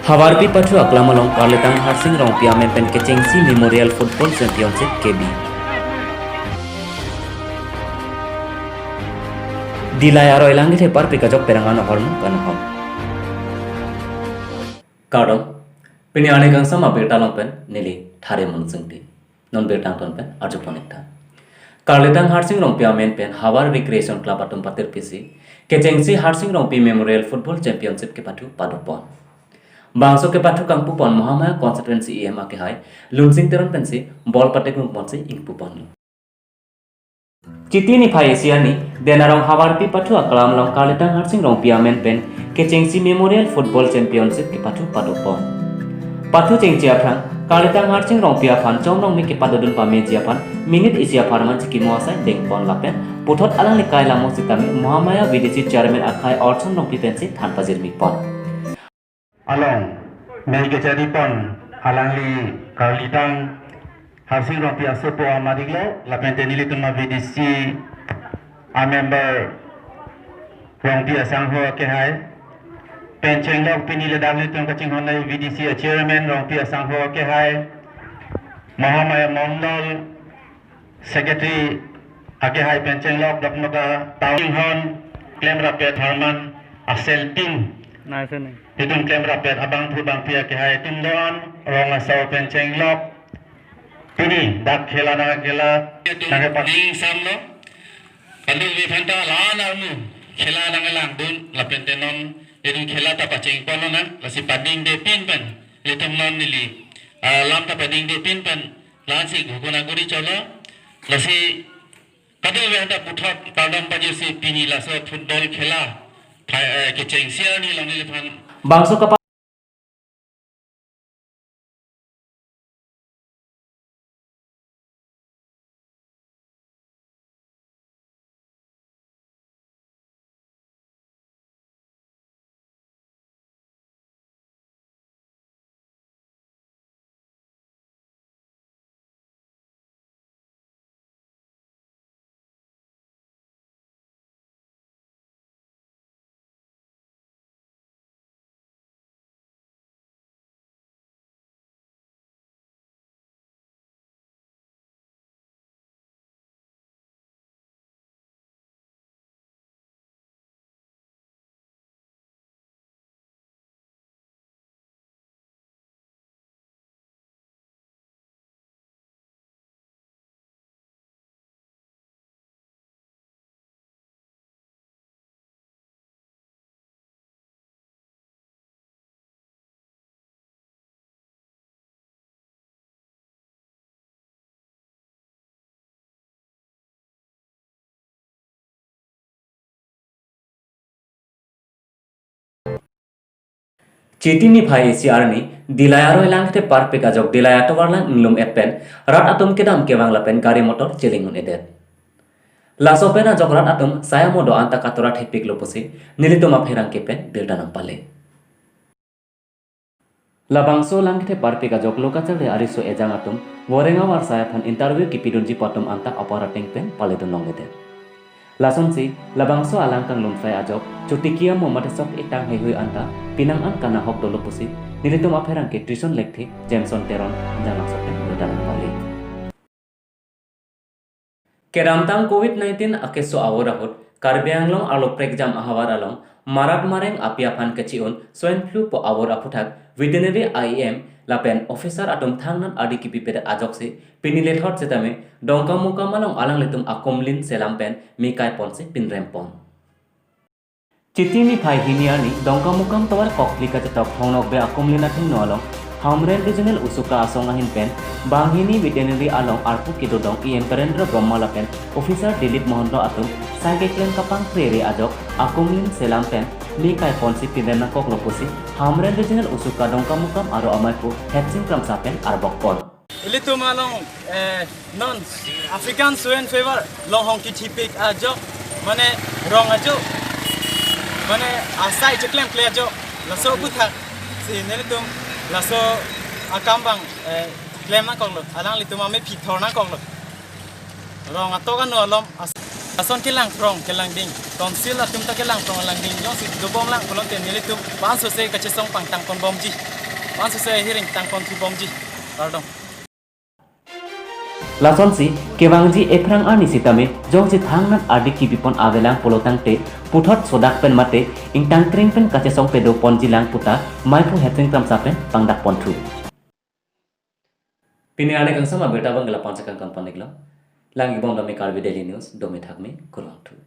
Hawarpi Pathu Aklamalong Karletang Harsing Rong Piamen Pen Kechengsi Memorial Football Championship KB. Dilai Aroi Langit Hepar Pikajok Perangan Hormon Kanahom. Kardom Piniane Kangsama Betalong Pen Nili Thare Munsungti Non Betang Ton Pen Arjuponita. Karletang Harsing Rong Piamen Pen Hawar Recreation Club Atum Patir PC Kechengsi Harsing Rong Pi Memorial Football Championship ke Pathu Padopon. Bangso ke Pathu Kang Pupon Mohamaya Constituency EMA ke Hai Lunsing Teron Pensi Ball Patekung Ponsi Ing Pupon. Citini Phai Asiani Denarong Hawarpi Pathu Aklam Long Karletang Harsing Rong Piamen Pen Kechengsi Memorial Football Championship ke Pathu Padopon. Pathu Chengchi Aprang Karletang Harsing Rong Piafan Chomrong Mi ke Padodun Pame Jiapan Minute Isia Farman Chiki Moasai Dengpon Lapen Puthot Alang Likai Lamo Sitami Mohamaya VDC Chairman Akai Orson Rong Pipensi Thanpajir Mikpon. Along may jadi pon alangli Karletang Harsing Rong Pi Asopo Amariglo lapente nili tuma VDC a member Rong Pi Asangho ke hai Pencheng log pinili dangli tung kaching honai VDC a chairman Rong Pi Asangho ke hai Mohamaya Mondol secretary ake hai Pencheng log dapnoka Tawing Hon claim rapet Harman Aselping Hitung klaim rapet abang Bang Pia ke hai Tindon Rong Asau Pencheng log Ini dak khela na khela nang paning samno pandu vifanta lan armu khela nang lang dun lapentenon edun khela ta pacheng pono na lasi pading de pin pen letum non nili lam ta pading de pin pen lasi guguna guri cholo lasi kadu vifanta puthot kaldam pajir si pini laso football khela ke chengsia ni lang ni phan Bangso ke Citini Phai Asiani Dilayaro Langte Par Pikajok Dilayato Warlang Inglum Epen Rat Atom Kedam Kewang Lapen Gari Motor Celingun Edet. Lasopena Jokrat Atom Saya Modo Anta Katorat Hepik Loposi Nilituma Perang Kepen Bildanam Pale. Labangso Langte Par Pikajok Lokatel de Ariso Ejang Atom Warenga War Saya Pan Interview Kipidunji Potom Anta Operating Pen Paledon Longedet. Lasonsi labangso alangkang lumsai ajok cutikia momatesok itang hehui anta pinang an kana hok dolo pusi nilitum aperang ke Trison Lekthi Jameson Teron jangan sote dalam balik. Keramtang COVID-19 akeso awurahut karbianglong alok prekjam ahawar along marat mareng apiapan keciun swine flu po awur aputak veterinary IEM lapen officer atom thangnan adi kipipede ajokse pinile thot setame dongka muka malong alang letum akomlin selampen mikai ponse pinrempon Citini Phai Hiniani dongka mukam tawar koklika cetok thonok be akomlin athin nolong Hamren Regional Usuka Asonga Hinpen Banghini Veterinary along Arpu Kidodong IM Karendra Brahma lapen officer Dilip Mohanlo atum sage klen kapang prere ajok akomlin selampen mikai ponse pinrena kok loposi Hamren Regional Usuka dongka mukam aro amaiku hatching kram sapen arbok pon Ilitum along non African swine fever long honky tipik ajo mane rong ajo mane asai jeklem clear ajo laso butha si nelitum laso akambang klema konglo alang litum ame pithorna konglo rong atoga no alom ason kilang prong kilang ding tonsil atum ta kilang prong lang ding jong si dobom lang kolon ten nelitum ban so se kachesong pangtang kon bomji once saya hearing tang pon tu bomji pardon Lason si kewangji efrang ani sitame jong si thangnat adi kibipon avelang polotang te puthot sodak pen mate ing tangkring pen kache song pedo ponji lang puta maipu hetring tram sapen pangdak pontu pini ane kang sama beta bangla panchakan kan panigla langi bom dame karbi daily news domi thakme kulong tu